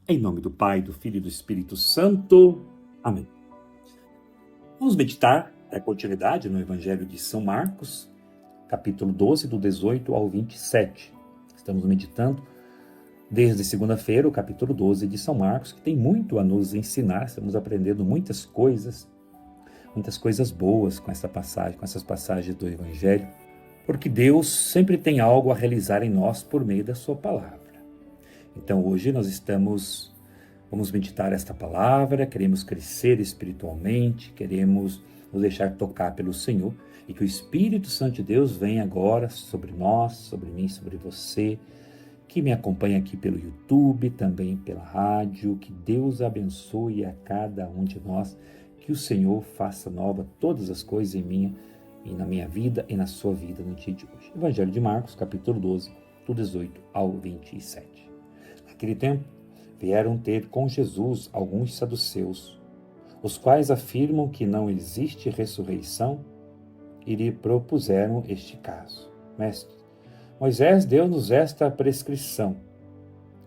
Em nome do Pai, do Filho e do Espírito Santo. Amém. Vamos meditar a continuidade no Evangelho de São Marcos, capítulo 12, do 18 ao 27. Estamos meditando desde segunda-feira o capítulo 12 de São Marcos, que tem muito a nos ensinar. Estamos aprendendo muitas coisas boas com essa passagem, com essas passagens do Evangelho, porque Deus sempre tem algo a realizar em nós por meio da sua palavra. Então hoje vamos meditar esta palavra, queremos crescer espiritualmente, queremos nos deixar tocar pelo Senhor e que o Espírito Santo de Deus venha agora sobre nós, sobre mim, sobre você, que me acompanha aqui pelo YouTube, também pela rádio. Que Deus abençoe a cada um de nós, que o Senhor faça nova todas as coisas em minha e na minha vida e na sua vida no dia de hoje. Evangelho de Marcos, capítulo 12, do 18 ao 27. Naquele tempo, vieram ter com Jesus alguns saduceus, os quais afirmam que não existe ressurreição, e lhe propuseram este caso. Mestre, Moisés deu-nos esta prescrição: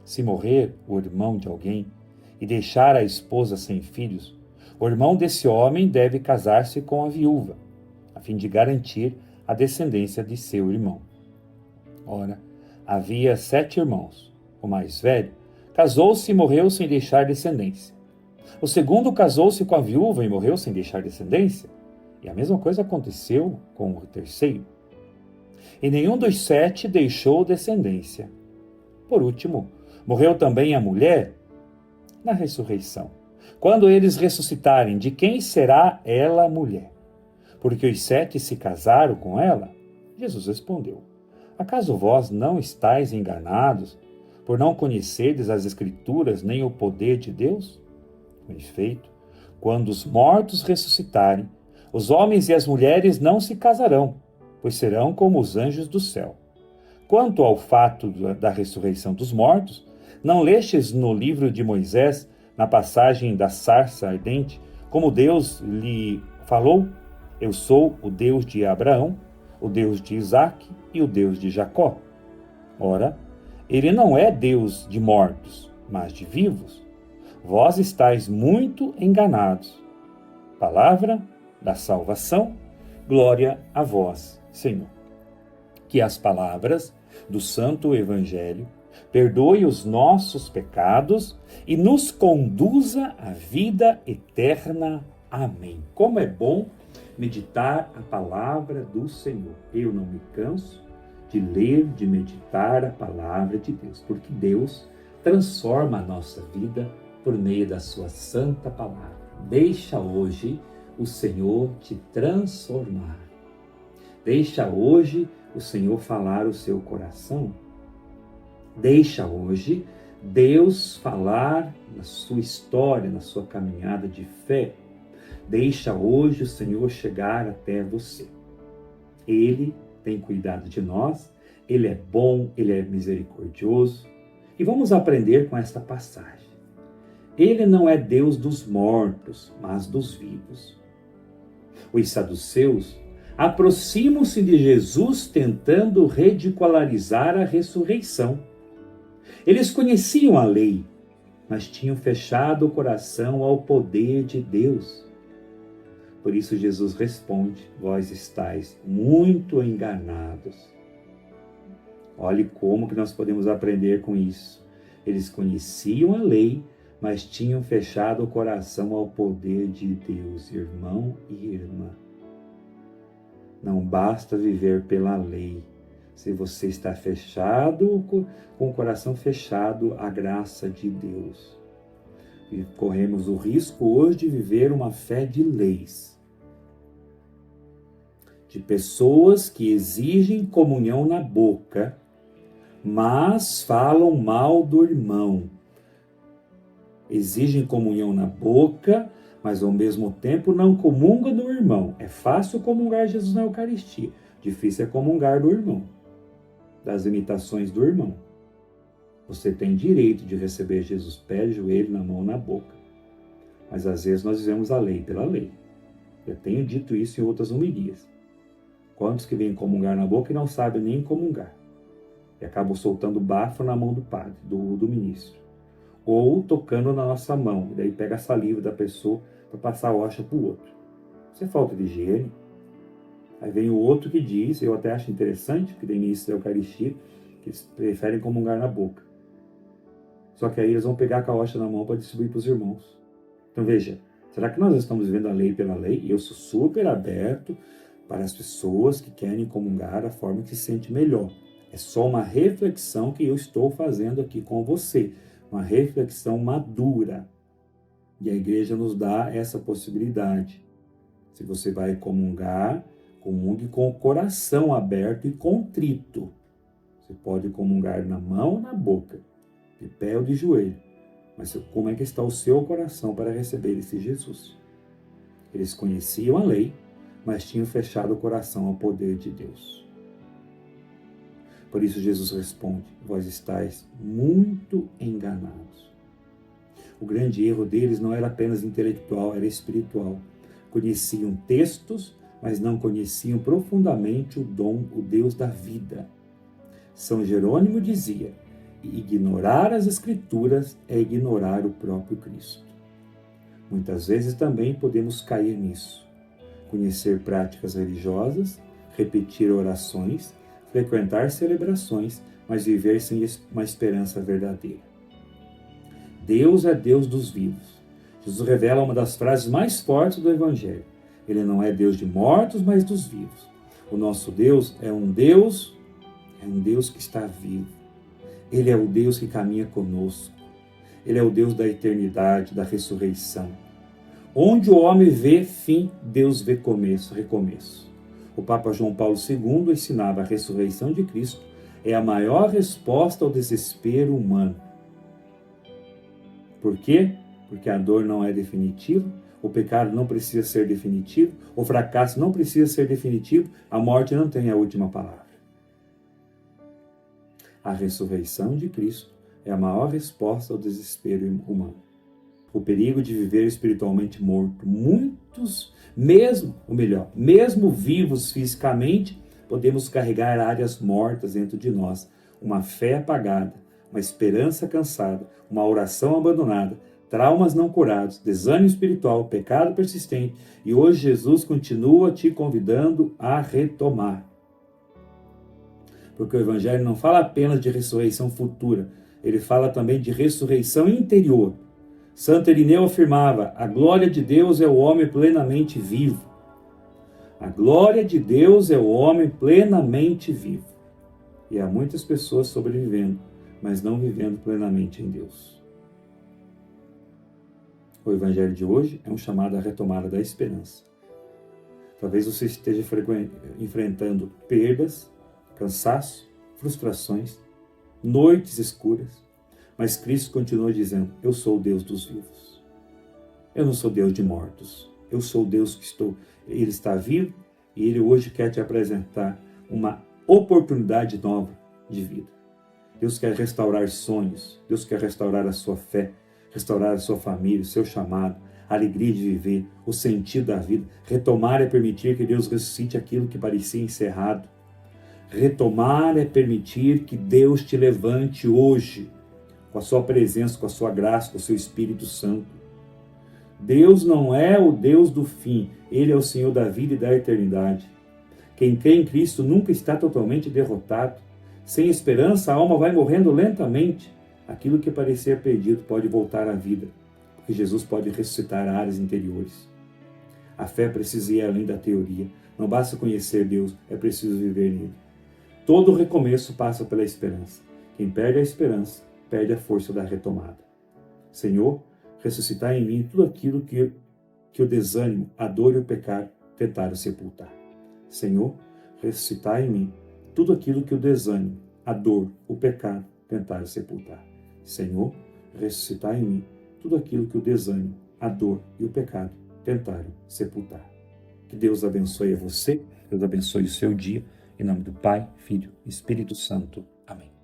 se morrer o irmão de alguém e deixar a esposa sem filhos, o irmão desse homem deve casar-se com a viúva, a fim de garantir a descendência de seu irmão. Ora, havia 7 irmãos. O mais velho casou-se e morreu sem deixar descendência. O segundo casou-se com a viúva e morreu sem deixar descendência. E a mesma coisa aconteceu com o terceiro. E nenhum dos 7 deixou descendência. Por último, morreu também a mulher. Na ressurreição, quando eles ressuscitarem, de quem será ela mulher? Porque os 7 se casaram com ela? Jesus respondeu: acaso vós não estáis enganados, por não conhecerdes as Escrituras nem o poder de Deus? Com efeito, quando os mortos ressuscitarem, os homens e as mulheres não se casarão, pois serão como os anjos do céu. Quanto ao fato da ressurreição dos mortos, não lestes no livro de Moisés, na passagem da sarça ardente, como Deus lhe falou: eu sou o Deus de Abraão, o Deus de Isaque e o Deus de Jacó? Ora, ele não é Deus de mortos, mas de vivos. Vós estáis muito enganados. Palavra da salvação, glória a vós, Senhor. Que as palavras do Santo Evangelho perdoe os nossos pecados e nos conduza à vida eterna. Amém. Como é bom meditar a palavra do Senhor. Eu não me canso de ler, de meditar a palavra de Deus, porque Deus transforma a nossa vida por meio da sua santa palavra. Deixa hoje o Senhor te transformar. Deixa hoje o Senhor falar o seu coração. Deixa hoje Deus falar na sua história, na sua caminhada de fé. Deixa hoje o Senhor chegar até você. Ele tem cuidado de nós, Ele é bom, Ele é misericordioso. E vamos aprender com esta passagem. Ele não é Deus dos mortos, mas dos vivos. Os saduceus aproximam-se de Jesus tentando ridicularizar a ressurreição. Eles conheciam a lei, mas tinham fechado o coração ao poder de Deus. Por isso Jesus responde: vós estáis muito enganados. Olhe como que nós podemos aprender com isso. Eles conheciam a lei, mas tinham fechado o coração ao poder de Deus. Irmão e irmã, não basta viver pela lei. Se você está fechado, com o coração fechado à graça de Deus. E corremos o risco hoje de viver uma fé de leis. De pessoas que exigem comunhão na boca, mas falam mal do irmão. Exigem comunhão na boca, mas ao mesmo tempo não comungam do irmão. É fácil comungar Jesus na Eucaristia, difícil é comungar do irmão, das imitações do irmão. Você tem direito de receber Jesus pé, joelho, na mão, na boca. Mas às vezes nós vivemos a lei pela lei. Eu tenho dito isso em outras homilias. Quantos que vêm comungar na boca e não sabem nem comungar? E acabam soltando bafo na mão do padre, do ministro. ou tocando na nossa mão. E daí pega a saliva da pessoa para passar a hóstia para o outro. Isso é falta de higiene. Aí vem o outro que diz, eu até acho interessante, que tem ministro da Eucaristia, que eles preferem comungar na boca. Só que aí eles vão pegar com a hóstia na mão para distribuir para os irmãos. Então veja, será que nós estamos vivendo a lei pela lei? E eu sou super aberto para as pessoas que querem comungar da forma que se sente melhor. É só uma reflexão que eu estou fazendo aqui com você. Uma reflexão madura. E a igreja nos dá essa possibilidade. Se você vai comungar, comungue com o coração aberto e contrito. Você pode comungar na mão ou na boca, de pé ou de joelho. Mas como é que está o seu coração para receber esse Jesus? Eles conheciam a lei, mas tinham fechado o coração ao poder de Deus. Por isso Jesus responde, vós estáis muito enganados. O grande erro deles não era apenas intelectual, era espiritual. Conheciam textos, mas não conheciam profundamente o dom, o Deus da vida. São Jerônimo dizia, ignorar as Escrituras é ignorar o próprio Cristo. Muitas vezes também podemos cair nisso. Conhecer práticas religiosas, repetir orações, frequentar celebrações, mas viver sem uma esperança verdadeira. Deus é Deus dos vivos. Jesus revela uma das frases mais fortes do Evangelho. Ele não é Deus de mortos, mas dos vivos. O nosso Deus é um Deus que está vivo. Ele é o Deus que caminha conosco. Ele é o Deus da eternidade, da ressurreição. Onde o homem vê fim, Deus vê começo, recomeço. O Papa João Paulo II ensinava a ressurreição de Cristo é a maior resposta ao desespero humano. Por quê? Porque a dor não é definitiva, o pecado não precisa ser definitivo, o fracasso não precisa ser definitivo, a morte não tem a última palavra. A ressurreição de Cristo é a maior resposta ao desespero humano. O perigo de viver espiritualmente morto. Muitos, mesmo vivos fisicamente, podemos carregar áreas mortas dentro de nós. Uma fé apagada, uma esperança cansada, uma oração abandonada, traumas não curados, desânimo espiritual, pecado persistente. E hoje Jesus continua te convidando a retomar. Porque o Evangelho não fala apenas de ressurreição futura, ele fala também de ressurreição interior. Santo Irineu afirmava, a glória de Deus é o homem plenamente vivo. A glória de Deus é o homem plenamente vivo. E há muitas pessoas sobrevivendo, mas não vivendo plenamente em Deus. O Evangelho de hoje é um chamado à retomada da esperança. Talvez você esteja enfrentando perdas, cansaço, frustrações, noites escuras, mas Cristo continua dizendo, eu sou o Deus dos vivos. Eu não sou Deus de mortos. Eu sou o Deus que Ele está vivo e Ele hoje quer te apresentar uma oportunidade nova de vida. Deus quer restaurar sonhos, Deus quer restaurar a sua fé, restaurar a sua família, o seu chamado, a alegria de viver, o sentido da vida. Retomar é permitir que Deus ressuscite aquilo que parecia encerrado. Retomar é permitir que Deus te levante hoje, com a sua presença, com a sua graça, com o seu Espírito Santo. Deus não é o Deus do fim, Ele é o Senhor da vida e da eternidade. Quem crê em Cristo nunca está totalmente derrotado. Sem esperança, a alma vai morrendo lentamente. Aquilo que parecia perdido pode voltar à vida, porque Jesus pode ressuscitar áreas interiores. A fé precisa ir além da teoria. Não basta conhecer Deus, é preciso viver nele. Todo recomeço passa pela esperança. Quem perde a esperança, perde a força da retomada. Senhor, ressuscitai em mim tudo aquilo que o desânimo, a dor e o pecado tentaram sepultar. Senhor, ressuscitai em mim tudo aquilo que o desânimo, a dor, o pecado tentaram sepultar. Senhor, ressuscitai em mim tudo aquilo que o desânimo, a dor e o pecado tentaram sepultar. Que Deus abençoe a você, Deus abençoe o seu dia. Em nome do Pai, Filho e Espírito Santo. Amém.